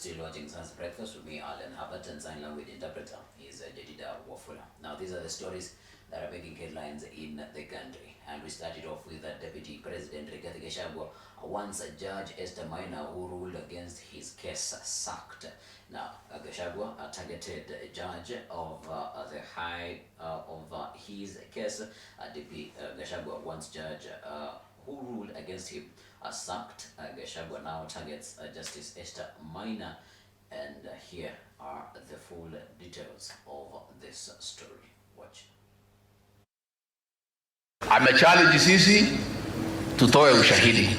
still watching Science Breakfast with me, HERBERT, and sign language interpreter is Jedida Wafula. Now, these are the stories that are making headlines in the country. And we started off with Deputy President Rigathi Gachagua, once Judge Esther Maina, who ruled against his case, sacked. Now, Gachagua, a targeted judge of the high of his case. Deputy Gachagua, once judge who ruled against him, sacked. Gachagua now targets Justice Esther Maina, and here are the full details of this story. Watch. Amechallenge sisi tutoe ushahidi.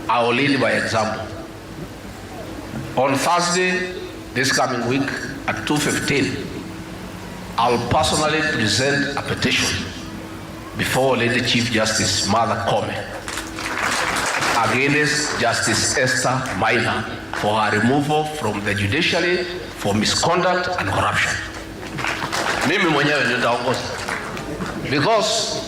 I will lead by example. On Thursday this coming week at 2:15, I'll personally present a petition before Lady Chief Justice Martha Koome against Justice Esther Maina for her removal from the judiciary for misconduct and corruption. Mimi mwenyewe ndio nitaongoza, because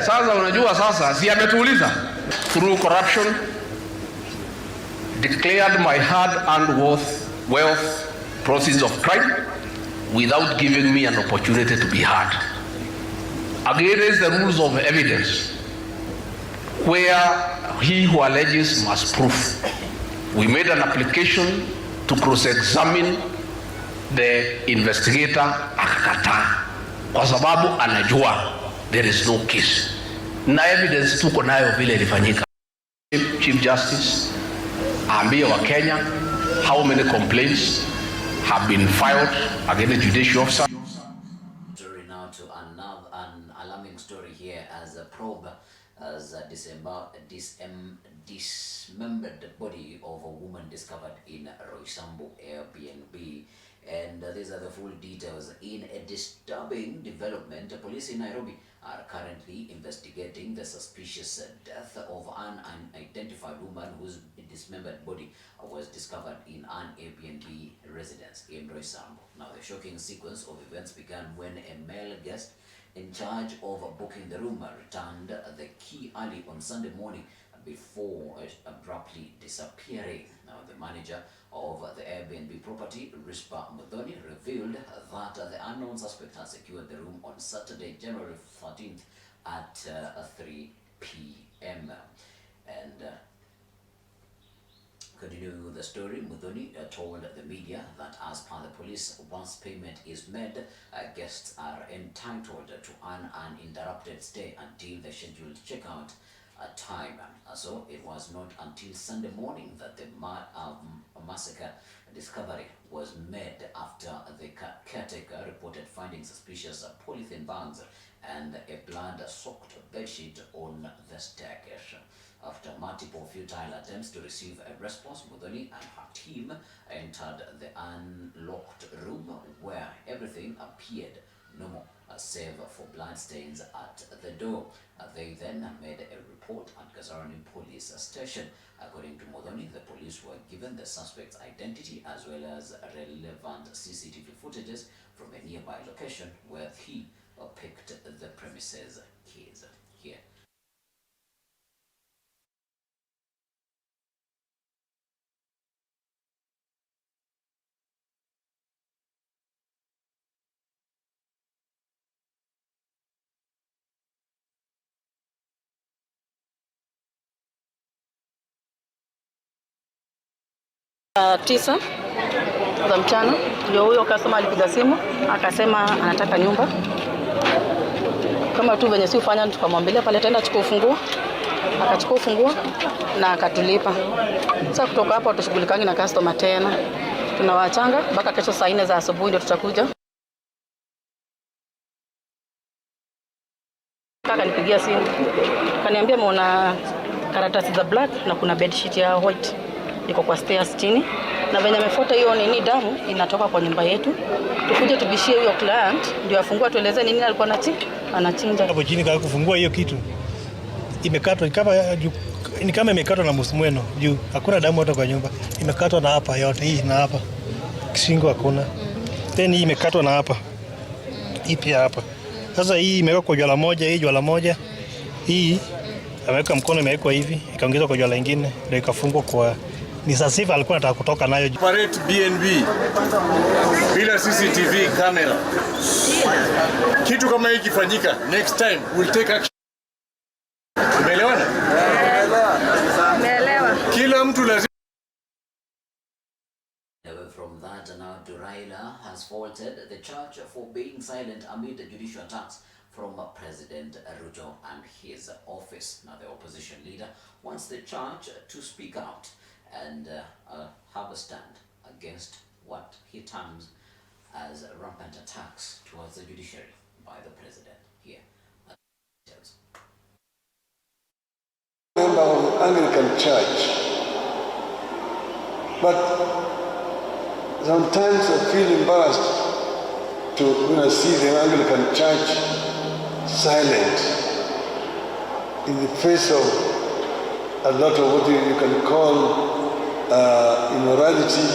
sasa unajua sasa si ametuuliza through corruption declared my hard-earned wealth proceeds of crime without giving me an opportunity to be heard. Against the rules of evidence, where he who alleges must prove. We made an application to cross-examine the investigator, akakataa kwa sababu anajua there is no case. Na evidence tuko nayo vile ilifanyika. Chief Justice aambie wa Kenya how many complaints have been filed against the judicial officer. Story now to an alarming story here as a probe as a dismembered body of a woman discovered in Roysambu Airbnb. And these are the full details. In a disturbing development, police in Nairobi are currently investigating the suspicious death of an unidentified woman whose dismembered body was discovered in an Airbnb residence in Roysambu. Now, the shocking sequence of events began when a male guest in charge of booking the room returned the key early on Sunday morning before abruptly disappearing. Now, the manager of the Airbnb property, Rispa Muthoni, revealed that the unknown suspect had secured the room on Saturday, January 13th at 3 p.m. And continuing with the story, Muthoni told the media that as per the police, once payment is made, guests are entitled to an uninterrupted stay until the scheduled checkout time. So it was not until Sunday morning that the massacre discovery was made after the caretaker reported finding suspicious polythene bags and a blood-soaked bedsheet on the staircase. After multiple futile attempts to receive a response, Muthoni and her team entered the unlocked room where everything appeared normal, save for blood stains at the door. They then made a report at Kasarani police station. According to Muthoni, the police were given the suspect's identity as well as relevant CCTV footages from a nearby location where he picked the premises keys. Here. Tisa za mchana ndio huyo customer alipiga simu akasema anataka nyumba. Kama tu venye si ufanya, tukamwambia pale tenda chukua ufunguo. Akachukua ufunguo na akatulipa. Sasa kutoka hapo tushughulikangi na customer tena. Tunawachanga mpaka kesho saa 4 za asubuhi ndio tutakuja. Kaka nipigia simu. Kaniambia muona karatasi za black na kuna bedsheet ya white iko kwa stairs chini, na venye amefuata hiyo nini damu inatoka kwa nyumba yetu. Tukuje tubishie huyo client ndio afungua tueleze nini alikuwa anachinja. Hapo chini kaka kufungua hiyo kitu imekatwa kama imekatwa na musumeno juu hakuna damu hata kwa nyumba. Imekatwa na hapa yote hii na hapa. Kishingo hakuna. Then hii imekatwa na hapa. Hii pia hapa. Sasa hii imewekwa kwa jwala moja, hii jwala moja. Hii ameweka mkono, imewekwa hivi, ikaongezwa kwa jwala lingine, ndio ikafungwa kwa ni sasa hivi alikuwa anataka kutoka nayo. Operate BNB bila CCTV camera. Kitu kama hiki kifanyika, next time we'll take action. Umeelewana? Umeelewa. Kila mtu lazima. From that, now Raila has faulted the church for being silent amid the judicial attacks from President Ruto and his office. Now the opposition leader wants the church to speak out and have a stand against what he terms as rampant attacks towards the judiciary by the president. Here member of the Anglican Church, but sometimes I feel embarrassed to see the Anglican Church silent in the face of a lot of what you can call immorality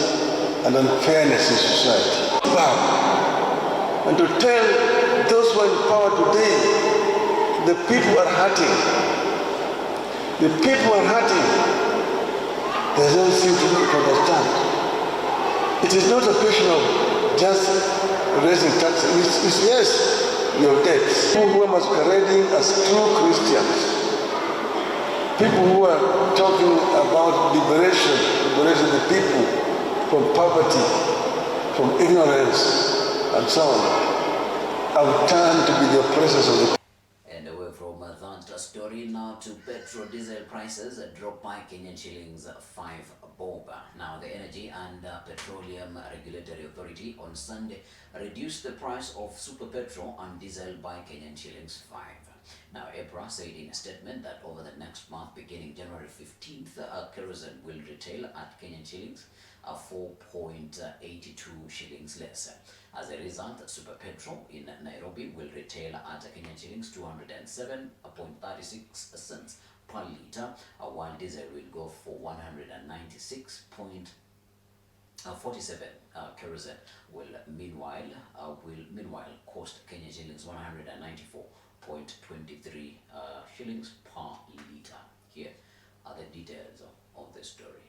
and unfairness in society. And to tell those who are in power today, the people are hurting. The people are hurting. They don't seem to understand. It is not a question of just raising taxes. It's yes, your debts. People who are masquerading as true Christians. People who are talking about liberation the people from poverty, from ignorance, and so on, have turned to be the oppressors of the. And away from that story, now to petrol diesel prices dropped by Kenyan shillings 5 bob. Now the Energy and Petroleum Regulatory Authority on Sunday reduced the price of super petrol and diesel by Kenyan shillings 5. Now EPRA said in a statement that over the next month, beginning January 15th, kerosene will retail at Kenyan shillings 4.82 shillings less. As a result, super petrol in Nairobi will retail at Kenyan shillings 207.36 cents per litre, while diesel will go for 196.47. Kerosene will meanwhile cost Kenyan shillings 194.23 shillings per litre. Here are the details of the story.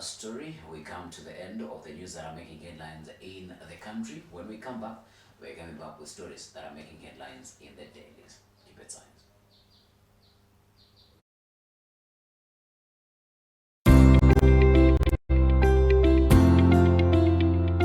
Story, we come to the end of the news that are making headlines in the country. When we come back, we're coming back with stories that are making headlines in the dailies. Keep it silent.